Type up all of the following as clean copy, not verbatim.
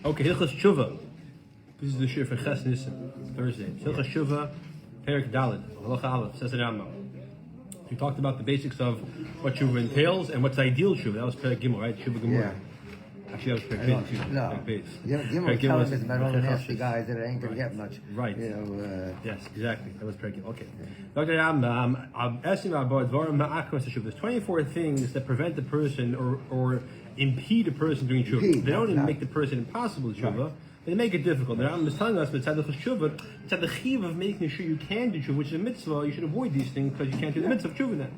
Okay, Hilchos Teshuva. This is the shir for Ches Nissen, Thursday. Hilchos Teshuva, Perek Daled, Halacha Aleph, says the Rambam. We talked about the basics of what Teshuva entails and what's the ideal Teshuva. That was Perek Gimel, right? Teshuva Gemara. Yeah. Actually, that was Perek Beis too. No. Perek Beis. Gimel telling us about all the nasty guys that ain't going to get much. Right. Yes, exactly. That was Perek Gimel. Okay. Dr. Rambam, there's 24 things that prevent the person or impede a person doing Teshuva. They don't even make the person impossible to Teshuva. They make it difficult. The Rambam is telling us that it's the chiv of making sure you can do Teshuva, which is a mitzvah. You should avoid these things because you can't do the mitzvah of Teshuva then.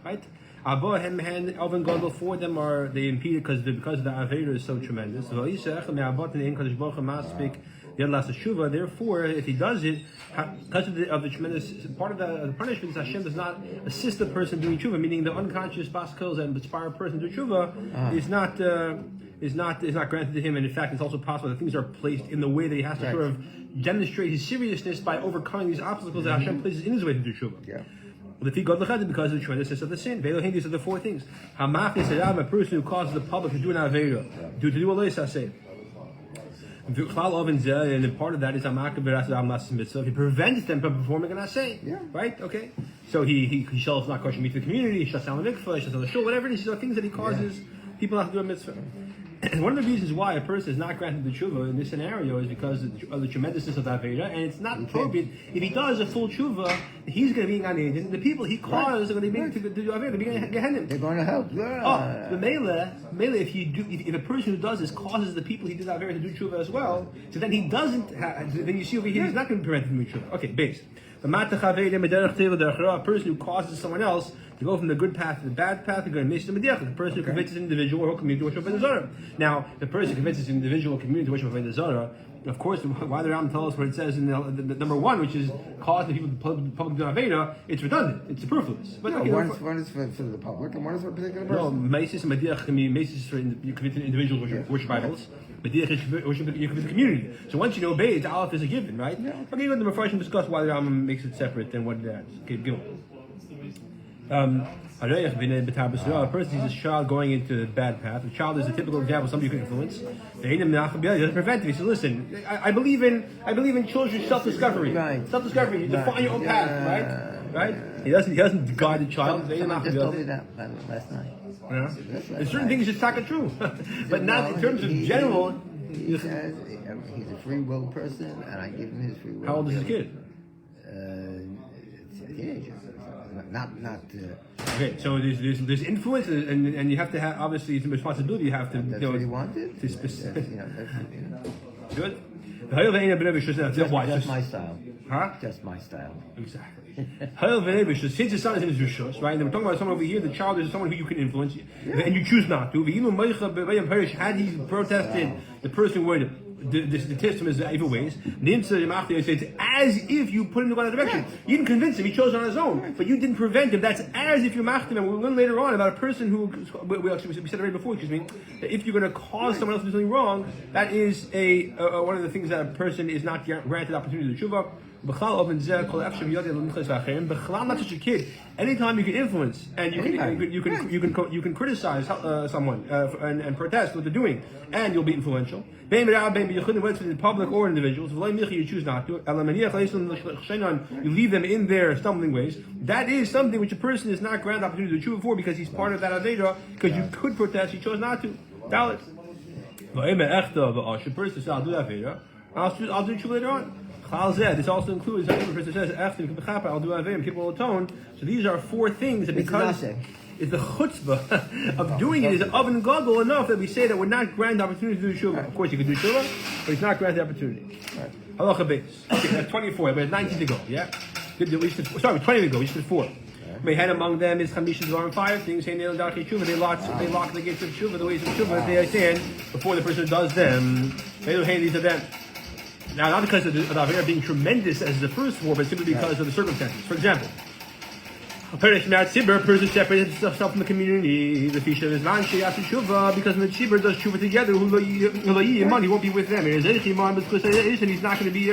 Right? Oven Gadol, for them are they impeded because the Aveda is so tremendous. Therefore, if he does it, because of the tremendous part of the punishment, Hashem does not assist the person doing tshuva, meaning the unconscious baskils and inspired person doing tshuva is not granted to him, and in fact, it's also possible that things are placed in the way that he has to sort of demonstrate his seriousness by overcoming these obstacles that Hashem places in his way to do tshuva. Yeah. Because of the tremendousness of the sin. These are the four things. A person who causes the public to do an avera, to do a leisaseh. And part of that is if he prevents them from performing an aseh. Yeah. Right? Okay. So he shall not kosher meat to the community, he shall sound a mikvah, he shall tell the shul, whatever it is, these are things that he causes people not to do a mitzvah. And one of the reasons why a person is not granted the tshuva in this scenario is because of the tremendousness of that Aveda, and it's not appropriate. If he does a full tshuva, he's going to be in Gan Eden. The people he caused are going to be to do Aveda. They're going to get him. They're going to help. The Mele, if a person who does this causes the people he did Aveda to do tshuva as well, so then he doesn't. Then you see over here, he's not going to be prevented from doing tshuva. Okay, base. A person who causes someone else to go from the good path to the bad path, they're going to miss the mediach. The person who convinces an individual or community to worship the Zara. Now, the person who convinces an individual or community to worship the Zara, of course, why the Ram tells us what it says in the number one, which is cause the people to public do Aveda, it's redundant, it's superfluous. But one is for the public and one is for a particular person. No, Mesis and Mediach can be Mesis for you convince individuals worship idols. Mediach is worship you convince the community. So once you know Beis, Aleph is a given, right? Yeah. Okay, go to the Mepharshim discuss why the Ram makes it separate than what it adds. Okay, go. A person sees a child going into a bad path. A child is a typical example of somebody you can influence. He doesn't prevent it. He says, "Listen, I believe in children's self-discovery. Right. Self-discovery. You define your own path, right? He doesn't guide the child. Someone just told me that last night. Yeah. There's certain things just not true, but not in terms of general. He says he's a free will person, and I give him his free will. How old is his kid? A teenager. Not. Okay, so there's influence, and you have to have, obviously it's a responsibility. You have to. That's what he wanted. To specific. Good. Just my style. Huh? Just my style. Exactly. Since his son is in his rishos, right? And we're talking about someone over here. The child is someone who you can influence, and you choose not to. Had he protested, the person would. The test him is evil ways. It's as if you put him to go in that direction. You didn't convince him; he chose on his own. But you didn't prevent him. That's as if you machted him. We'll learn later on about a person who we said it right before. Excuse me. That if you're going to cause someone else to do something wrong, that is one of the things that a person is not granted opportunity to tshuva. Not just a kid. Anytime you can influence and you can criticize someone and protest what they're doing, and you'll be influential. Whether it's in the public or individuals, you choose not to. You leave them in their stumbling ways. That is something which a person is not granted opportunity to chew for because he's part of that aveda. Because you could protest, he chose not to. Valid. The person says, "I'll do that aveda. I'll do chew later on." This also includes the person says, "I'll do avim, keep will atone." So these are four things that because it's the chutzpah of doing it is oven goggle enough that we say that we're not granted opportunity to do shuvah. Of course, you can do shuvah, but it's not granted the opportunity. Halacha base. Okay, that's 24. We have 19 to go. Yeah. Sorry, 20 to go. We just did 4. Mehan among them is chamisha dvar and 5 things. They lock the gates of shuvah, the ways of shuvah that they stand before the person does them. These are them. Now, not because of the Avera being tremendous as the first 4, but simply because of the circumstances. For example, a person separates himself from the community. The fisha is man sheyasa tshuva because when the tzibur does tshuva together, he won't be with them. And he's not going to be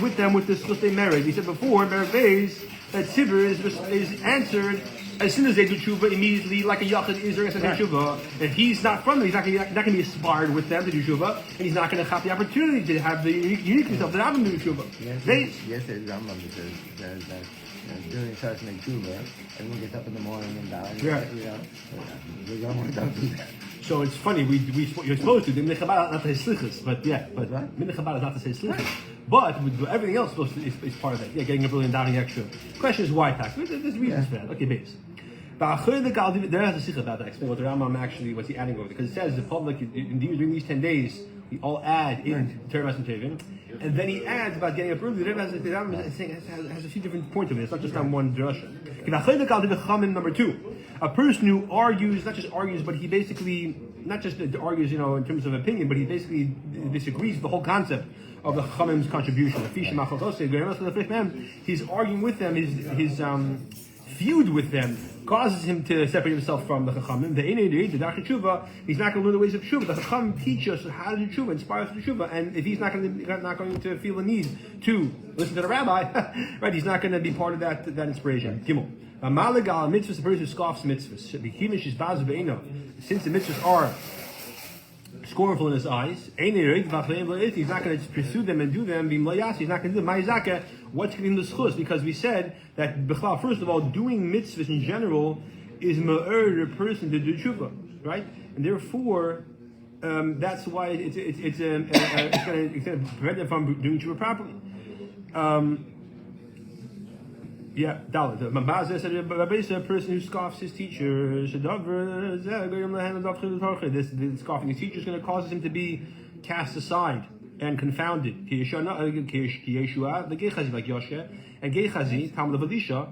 with them with this chusay marriage. We said before, that tzibur is answered as soon as they do tshuva, immediately, like a yachid is there right. tshuva, if he's not from them, he's not going to be inspired with them to do tshuva, and he's not going to have the opportunity to have the uniqueness of the Rambam do tshuva. Yes, the Rambam says that during the starts to make tshuva, everyone gets up in the morning and down. Yeah. The Rambam don't do that. So it's funny, you're supposed to, the Mincha not to say slichus, but Mincha is not to say slichus. But everything else is part of it. Yeah, getting a brilliant downing extra. The question is why tax? There's reasons for that. Okay, base. There has a sikha about that. Explain what the Rambam actually, what's he adding over? Because it says the public, during these 10 days, we all add in Teremas and Tevin. And then he adds about getting up early. The Rambam has a few different points of it. It's not just on one drasha. Number 2. A person who argues, not just argues, but he basically, not just argues, in terms of opinion, but he basically disagrees with the whole concept of the Chachamim's contribution. He's arguing with them, his feud with them causes him to separate himself from the Chachamim. He's not going to learn the ways of Tshuva. The Chachamim teach us how to do Tshuva, inspire us to do Tshuva, and if he's not going to feel the need to listen to the rabbi, right, he's not going to be part of that inspiration. Gimel. A malagal mitzvah, the person who scoffs mitzvahs. Since the mitzvahs are scornful in his eyes, he's not going to pursue them and do them. He's not going to do them. What's giving the schus? Because we said that, first of all, doing mitzvahs in general is ma'ur a person to do tshuva, right? And therefore, that's why it's going to prevent them from doing tshuva properly. Dalit. Mabazeh said, a person who scoffs his teacher, this scoffing his teacher is going to cause him to be cast aside and confounded. Like Yoshe and Gechazi, Talmud of Elisha,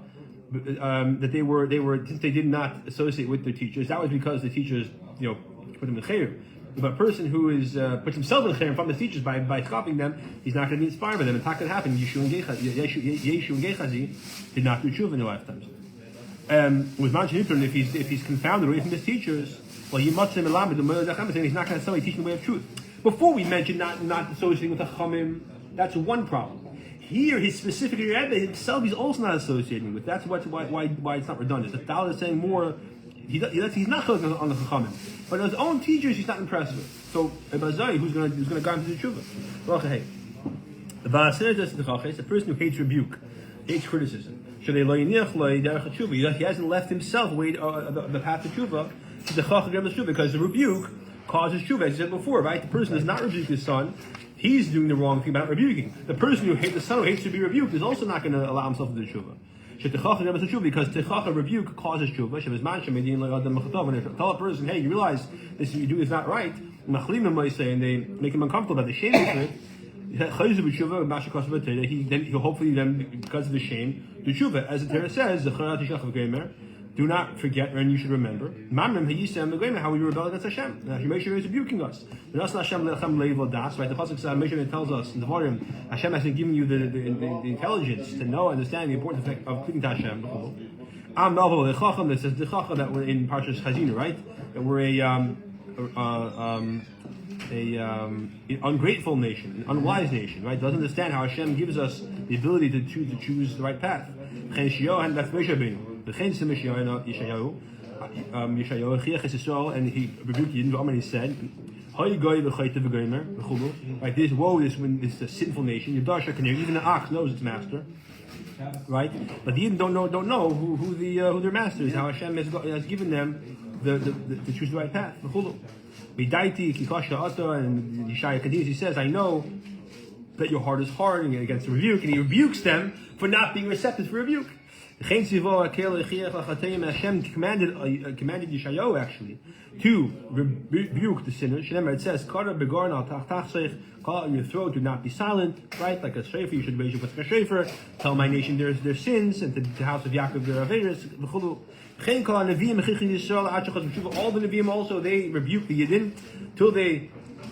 that they were since they did not associate with their teachers, that was because the teachers, put them in chayr. If a person who is puts himself in chayr from the teachers by scoffing them, he's not going to be inspired by them. And how could it happen? Yeshu and Gechazi did not do tshuva in their lifetimes. With Manchin if he's confounded away from his teachers, well, he must say he's not going to somebody teach the way of truth. Before we mentioned not associating with the Chachamim, that's one problem. Here, he's specifically Rebbe himself, he's also not associating with. That's why it's not redundant. The Tal is saying more. He's not focusing on the Chachamim, but his own teachers he's not impressed with. So Ebazai, who's going to guide him to the tshuva? The person who hates rebuke, hates criticism. He hasn't left himself the path to tshuva because the rebuke causes tshuva, as I said before, right? The person does not rebuke his son. He's doing the wrong thing about rebuking. The person the son who hates to be rebuked is also not going to allow himself to do tshuva. Because techacha rebuke causes tshuva. When they tell a person, hey, you realize this you do is not right, and they make him uncomfortable about the shame of it, he'll hopefully because of the shame, do tshuva. As the Torah says, do not forget, and you should remember how we rebel against Hashem. Moshe is rebuking us. Right? The pasuk says, Moshe tells us in the Devarim, Hashem hasn't given you the intelligence to know and understand the importance of cleaving to Hashem. This is the chacham that we're in Parshas Chazina, right? That we're an ungrateful nation, an unwise nation, right? Doesn't understand how Hashem gives us the ability to choose the right path. And that's Moshe Rabbeinu. And he rebuked Yidden, and he said, right, this woe is when this is a sinful nation. Even the ox knows its master, right? But the Yidden don't know who their master is. How Hashem has given them to choose the right path. And Yeshaya continues. He says, I know that your heart is hard against the rebuke, and he rebukes them for not being receptive for rebuke. Hashem commanded Yeshayahu actually to rebuke the sinners. It says, your throat, do not be silent, right? Like a shofar, you should raise your voice like a shofar. Tell my nation their sins, and to the house of Yaakov their averos. All the Nevi'im also, they rebuked the Yidden till they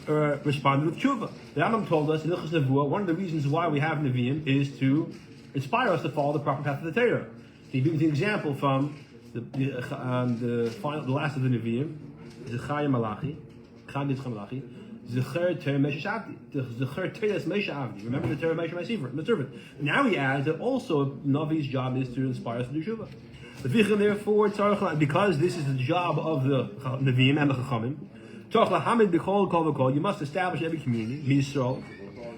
responded with tshuva. The Rambam told us in Hilchos Teshuva, one of the reasons why we have Nevi'im is to inspire us to follow the proper path of the Torah. He gives an example from the last of the Nevi'im, Zechariah Malachi. Zecher Ter Meshash Avdi. Zecher Teres Meshash Avdi. Remember the Ter Meshash my servant. Now he adds that also Navi's job is to inspire us to do Tshuva. Therefore, because this is the job of the Nevi'im and the Chachamim, you must establish every community, Yisrael.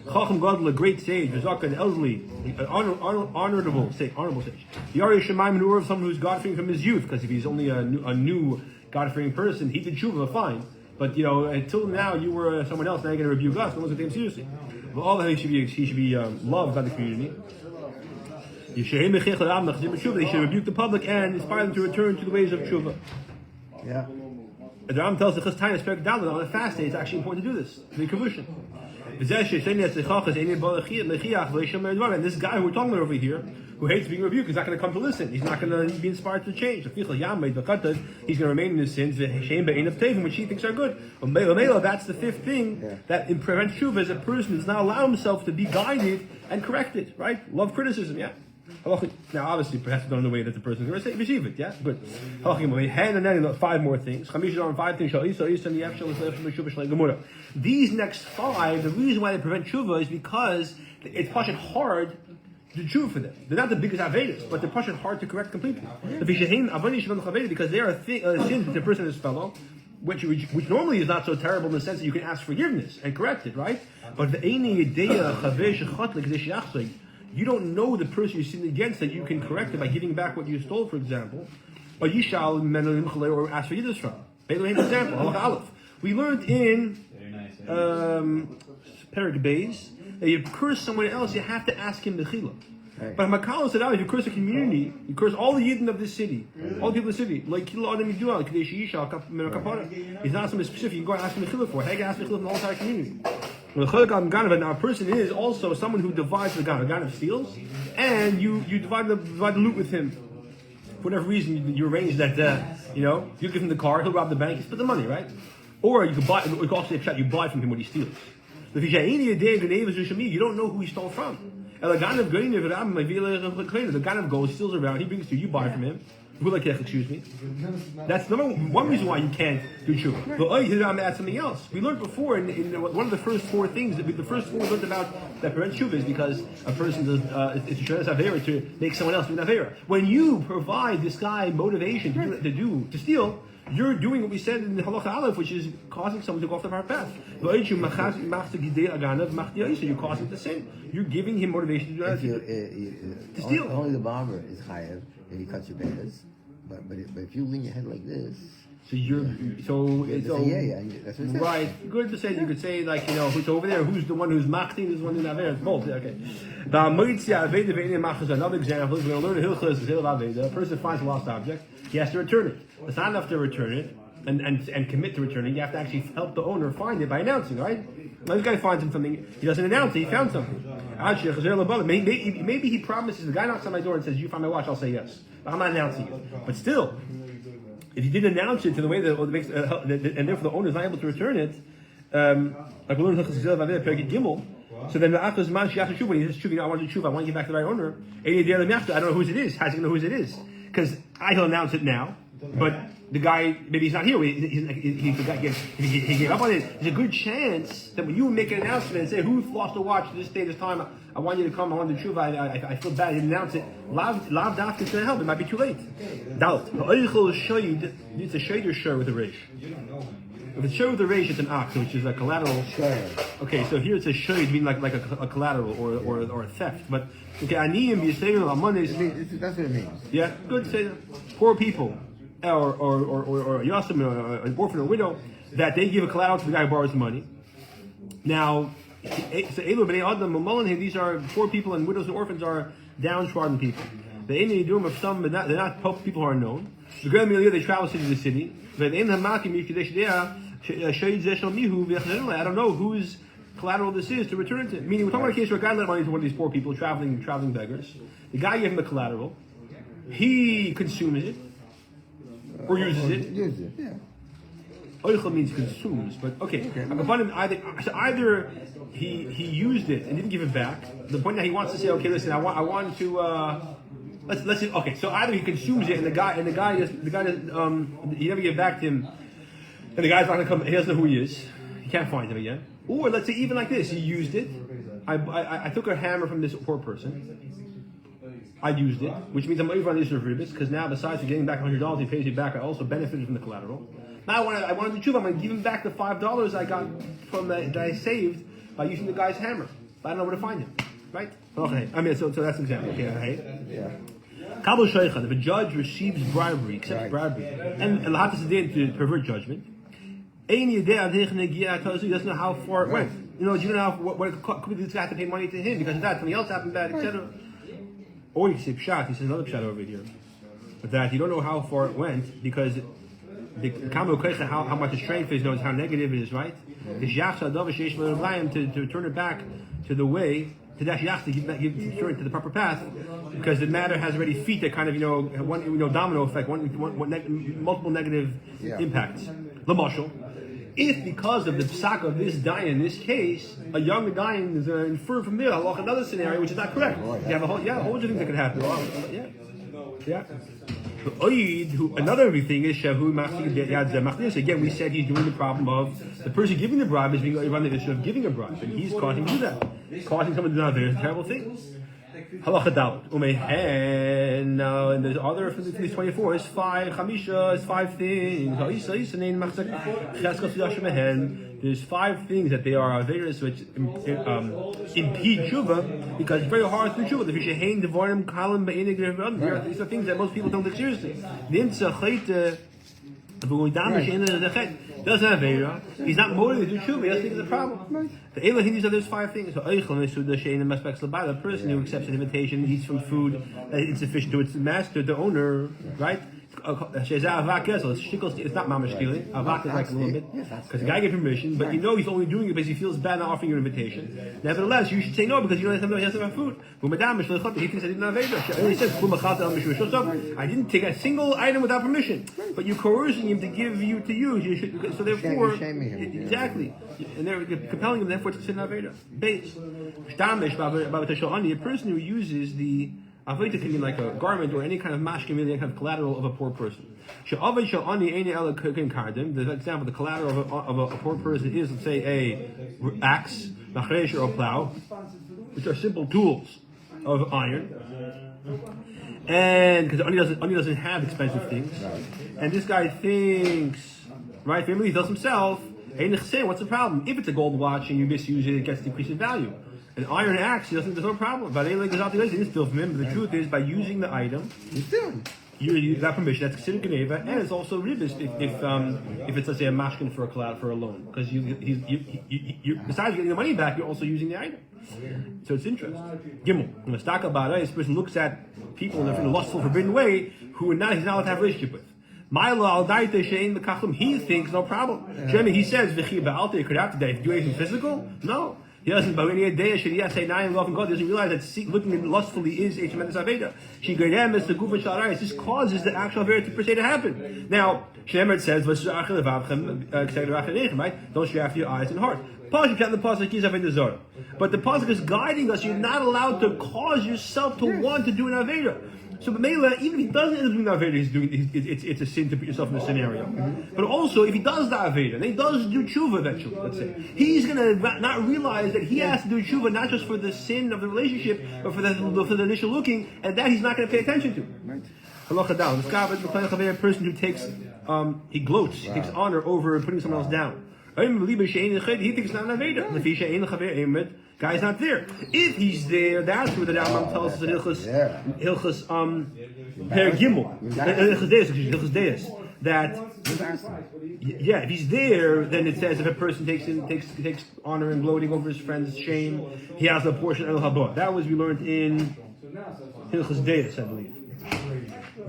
Chacham Gadol, a great sage, Rizaka, an elderly, an honorable sage. Yari Shemaim Nur, of someone who's God-fearing from his youth, because if he's only a new God-fearing person, he did Tshuva, fine. But until now you were someone else, now you're going to rebuke us, no one's going to take him seriously. But all that he should be loved by the community. They should rebuke the public and inspire them to return to the ways of Tshuva. Yeah. The Ram tells the Chastain on a fast day, it's actually important to do this, to be kavushin. And this guy who we're talking about over here, who hates being rebuked, is not going to come to listen. He's not going to be inspired to change. He's going to remain in his sins, which he thinks are good. That's the fifth thing that prevents Tshuva, is a person does not allow himself to be guided and corrected, right? Love criticism, yeah. Now, obviously, perhaps done in the way that the person is going to receive it, yeah? Good. And then 5 more things. 5 things. These next 5, the reason why they prevent tshuva is because it's pushing hard to do tshuva for them. They're not the biggest avedas, but they're pushing hard to correct completely. Because they are sins that the person is fellow, which normally is not so terrible in the sense that you can ask forgiveness and correct it, right? But the you don't know the person you're sinning against that you can correct it by giving back what you stole, for example. Or yishal or ask for yiddish from. Example, Aleph. We learned in Perek Beis that you curse someone else, you have to ask him the chila. Right. But Makal said, if you curse a community, you curse all the Yidden of this city, all the people of the city, like Kilo Adam Yiduah, Kadesh Yishal, Kapara. He's not something specific, you can go and ask him the chila for. How can you ask him the chila from the whole entire community? Now a person is also someone who divides the ganav. Ganav steals, and you divide the loot with him. For whatever reason, you arrange that you give him the car, he'll rob the bank, he split the money, right? Or you could buy. You could also say you buy from him what he steals. You don't know who he stole from. The ganav goes, steals around, he brings it to you, you buy from him. Excuse me. That's one reason why you can't do tshuva. But I'm add something else. We learned before in one of the first 4 things. The first 4 we learned about that prevent tshuva is because a person does it's a tremendous avera to make someone else do an avera. When you provide this guy motivation to steal, you're doing what we said in the halacha aleph, which is causing someone to go off the hard path. You're causing the sin. You're giving him motivation to steal. Only the barber is chayav if he cuts your betas. But if you lean your head like this, that's what it says. Right. Good to say. You could say who's over there? Who's the one who's machting? Who's the one who's not there? It's both. Okay. Another example is we're going to learn Hilchos Teshuva. A person finds a lost object. He has to return it. It's not enough to return it and commit to returning. You have to actually help the owner find it by announcing, right? Now this guy finds him something. He doesn't announce it. He found something. Maybe he promises. The guy knocks on my door and says, "You find my watch?" I'll say yes. But I'm not announcing it. But still, if you didn't announce it to the way that makes, and therefore the owner is not able to return it, like we learned in Gimel. So then the Achos Man Shiach Tshuva, he says, "Tshuva, I want to do Tshuva. I want to get back to the right owner." I don't know whose it is. How's he going to know whose it is? Because he'll announce it now, but the guy, maybe he's not here. He forgot. He gave up on it. There's a good chance that when you make an announcement and say, "Who lost a watch this day, this time? I want you to come. I want to do tshuva. I feel bad." You announce it. Lav dafka is going to help. It might be too late. Doubt. It's a shader share with a resh. If it's share with a resh, it's an ox, which is a collateral. Okay, so here it's a shade, meaning like a collateral or a theft. But okay, aniyim b'yisrael amonis. That's what it means. Yeah, good. Say that. Poor people. Or a yasim, an orphan or widow, that they give a collateral to the guy who borrows the money. Now, these are poor people, and widows and orphans are downtrodden people. They ain't doing of some, but they're not people who are known. They travel city to city. I don't know whose collateral this is to return it to. Meaning, we're talking about a case where a guy lent money to one of these poor people, traveling beggars. The guy gave him the collateral. He consumes it. Or uses it. Uses it, yeah. Oichel means consumes, but okay. Either he used it and didn't give it back. The point that he wants to say, okay, listen, I want to let's say, okay. So either he consumes it and the guy he never gave it back to him, and the guy's not going to come. He doesn't know who he is. He can't find him again. Or let's say even like this, he used it. I took a hammer from this poor person. I used it, which means I'm over on the issue of ribis, because now besides getting back $100, he pays me back. I also benefited from the collateral. Now I want to do tshuva. I'm going to give him back the $5 I got from that I saved by using the guy's hammer. But I don't know where to find him. Right? Okay. I mean, so that's an example. Okay. Yeah. Kabul Sheikhan, if a judge receives bribery, accepts bribery, and lahatas to pervert judgment, he doesn't know how far it went. You know what it could be. This guy had to pay money to him because of that. Something else happened bad, etc. Or you say pshat. He says another pshat over here that you don't know how far it went because how much the strength is knows how negative it is, right? To turn it back to the way. To turn it to the proper path, because the matter has already feet that kind of domino effect, multiple negative impacts. The marshal, if because of the psak of this dayan in this case, a young dayan is inferred from there, another scenario which is not correct. You have a whole bunch of things that could happen. Yeah. Another thing is again, we said he's doing the problem of the person giving the bribe is being around the issue of giving a bribe, and he's causing to do that, causing someone to do that very terrible things. Halacha dalet. Now, and there's other from these 24 is 5 things. There's 5 things that they are averos which impede tshuva, because it's very hard to do tshuva. These are things that most people don't take seriously. Doesn't have Avera. He's not motivated to do tshuva. He doesn't think it's a problem. The Elohim, there's 5 things. The person who accepts an invitation, eats from food that is insufficient to its master, the owner, right? It's not mamash stealing. Avak is like a little bit, because the guy gave permission, but he's only doing it because he feels bad not offering you an invitation. Nevertheless, you should say no because you don't have he has enough food. He thinks I didn't have Aveda. He says, I didn't take a single item without permission, but you're coercing him to give you to use. You should, so therefore, exactly, and they're compelling him. Therefore, to sit in Aveda. Base. A person who uses the avodah can mean like a garment or any kind of mashkin, really any kind of collateral of a poor person. The example, the collateral of a poor person is, let's say, a axe, or a plow, which are simple tools of iron. And because Ani doesn't have expensive things, and this guy thinks, right? Family he does himself. What's the problem? If it's a gold watch and you misuse it, it gets decreased in value. An iron axe, there's no problem. But he didn't steal from him. But the truth is, by using the item, you got permission. That's considered geneva, and it's also ribis if it's, let's say, a mashkin for a loan, because you besides getting the money back, you're also using the item. So it's interest. Gimel. When this person looks at people in a lustful, forbidden way who he's not allowed to have a relationship with. He thinks no problem. He says, "Could have today do anything physical?" No. He doesn't, but when he doesn't realize that looking lustfully is a tremendous aveda. This causes the actual aveda per se to happen. Now, Shemar says, right? Don't stray after your eyes and heart. But the pasuk is guiding us. You're not allowed to cause yourself to want to do an aveda. So, but Mela, even if he doesn't end up doing the Aveda, it's a sin to put yourself in the scenario. But also, if he does the Aveda, and he does do tshuva eventually, let's say, he's going to not realize that he has to do tshuva not just for the sin of the relationship, but for the initial looking, and that he's not going to pay attention to. Halacha down. The person who takes, he gloats, he takes honor over putting someone else down. He thinks it's not an Aveda. Guy's not there. If he's there, that's what the Rambam tells us in Hilchos Per Gimel, Hilchos Deis, that if he's there, then it says if a person takes honor and gloating over his friend's shame, he has a portion of El Haba. That was we learned in Hilchos Deis, I believe.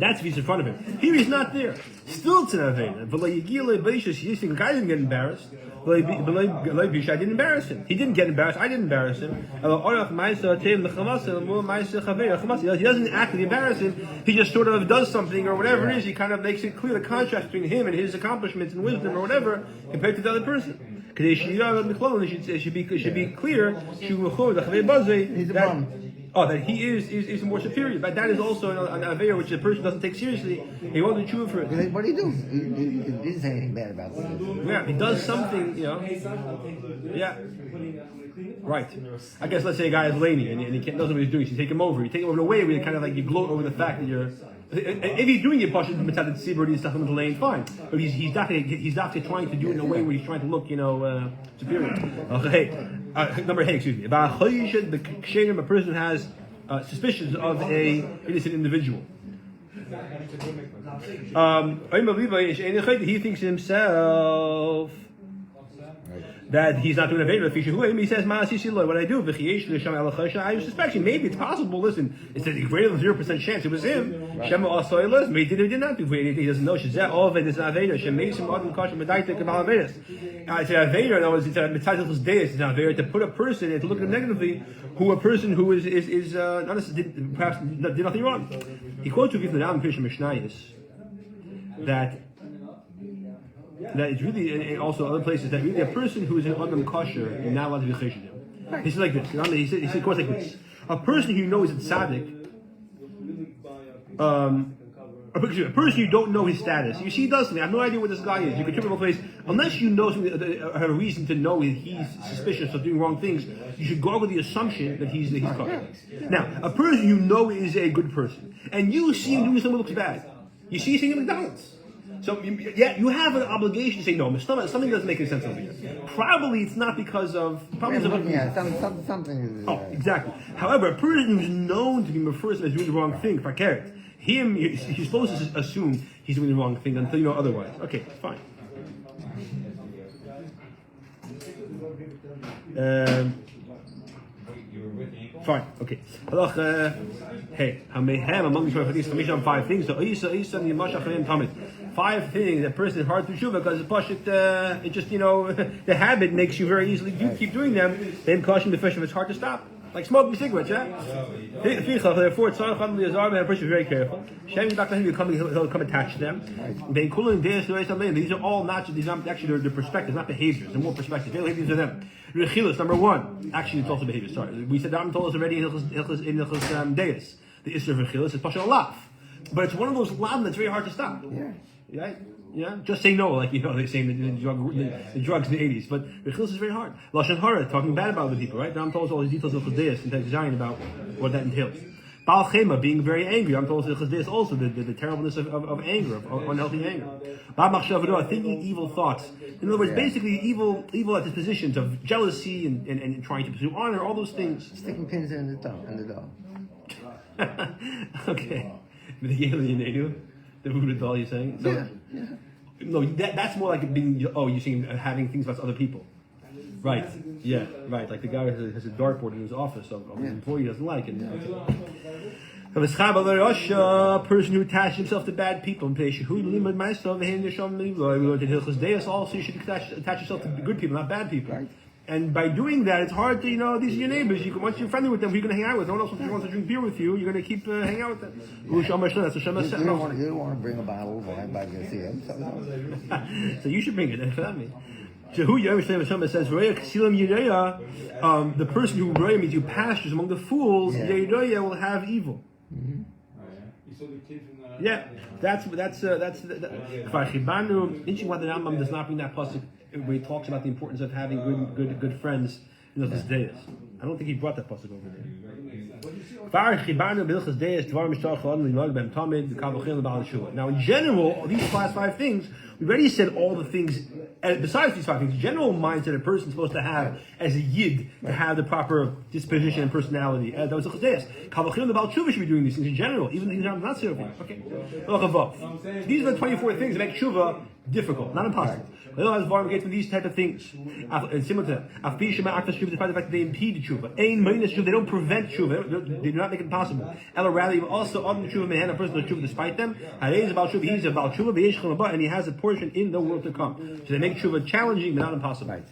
That's if he's in front of him. Here he's not there. Still it's an Aveda. But you think the guy didn't get embarrassed. I didn't embarrass him. He didn't get embarrassed. I didn't embarrass him. He doesn't actually embarrass him. He just sort of does something or whatever it is. He kind of makes it clear the contrast between him and his accomplishments and wisdom or whatever compared to the other person. It should be clear that he is more superior. But that is also an aveira which the person doesn't take seriously. He won't do tshuva for it. What do you do? He didn't say anything bad about it. Yeah, he does something, Yeah. Right. I guess let's say a guy is lady and he doesn't know what he's doing. So you take him over. You take him over in a way where you kind of like you gloat over the fact that you're. If he's doing it, Pasha Mitzad Tzibur, he's stuff him into lane, fine. But he's definitely trying to do it in a way where he's trying to look, superior. Okay. Number hey, excuse me. About a person who has suspicions of a innocent individual. He thinks himself that he's not doing a favor. He says, what I do? I suspect maybe it's possible. Listen, it's a greater than 0% chance it was him. Maybe he did not do. He doesn't know. It's an aveda. It's an aveda. In other words, it's a mitzvah deis. It's an aveda to put a person and to look at him negatively, a person who is perhaps did nothing wrong. He quotes to people in Mishnayos that it's really, and also other places, that really a person who is an Adam kosher is not allowed to be chesed. He says like this. He says quotes like this. A person who knows it's tzaddik, a person you don't know his status. You see, he does something. I have no idea what this guy is. You can turn him place unless you know something, have a reason to know he's suspicious of doing wrong things. You should go with the assumption that he's kosher. Now, a person you know is a good person, and you see him doing something that looks bad. You see him at McDonald's. So, you have an obligation to say, no, something doesn't make any sense over here. Probably it's not because of... something... exactly. However, a person who's known to be referred to as doing the wrong thing, you're supposed to assume he's doing the wrong thing until you know otherwise. Okay, fine. Fine, okay. Hey, among these 5 things. So, 5 things that person is hard to tshuva because it just the habit makes you very easily keep doing them. Then caution the fish if it's hard to stop. Like smoking cigarettes, Therefore, a person is very careful. He'll come attached to them. These are all these are actually their perspectives, not behaviors. They're more perspectives. These are them. Number 1. Actually, it's also behavior. Sorry, we said Ram told us already in Hilchos Deis. The Isser of Rechilas is Pasha Lav, but it's one of those lav that's very hard to stop. Yeah. Right? Yeah, just say no, like they say in the drugs in the 80s. But Rechilas is very hard. Lashon Hara, talking bad about other people, right? Ram told us all these details of Hilchos Deis and Zion about what that entails. Baal Chema, being very angry. Ram told us Hilchos Deis also the terribleness of anger, of unhealthy anger. Ba'al Machshavah, thinking evil thoughts. In other words, basically evil at dispositions of jealousy and trying to pursue honor, all those things. Sticking pins in the dough. Okay. The voodoo doll, you're saying? So, no, that's more like being. You're saying having things about other people, right? Yeah, right. Like the guy who has a dartboard in his office of his employee doesn't like it. A person who attaches himself to bad people. We learned in Hilchos Deis also you should attach yourself to good people, not bad people. Right. And by doing that, it's hard to, these are your neighbors. Once you're friendly with them, who you're going to hang out with. No one else wants to drink beer with you. You're going to keep hanging out with them. That's what Shema said. You don't want to bring a bottle of wine by to see him. So you should bring it. That's what I mean. So who you understand? Shema says, the person who means you pastures among the fools, will have evil. Mm-hmm. Yeah, that's interesting why the Rambam does not bring that pasuk where he talks about the importance of having good friends in those days. I don't think he brought that pasuk over there. Now, in general, these last 5 things, we already said all the things. And besides these 5 things, the general mindset a person is supposed to have as a yid to have the proper disposition and personality. That was the chesed. Kavachil the Baal Tshuva should be doing these things in general, even things that are not serving. Okay. These are the 24 things that make tshuva difficult, not impossible. Otherwise, Varm gets from these type of things. And similar to that, despite the fact that they impede tshuva. They don't prevent tshuva. They do not make it possible. Ella rather, also on the tshuva may hand a person to tshuva despite them. He's about tshuva, and he has a portion in the world to come. So they make tshuva challenging, but not impossible. Right.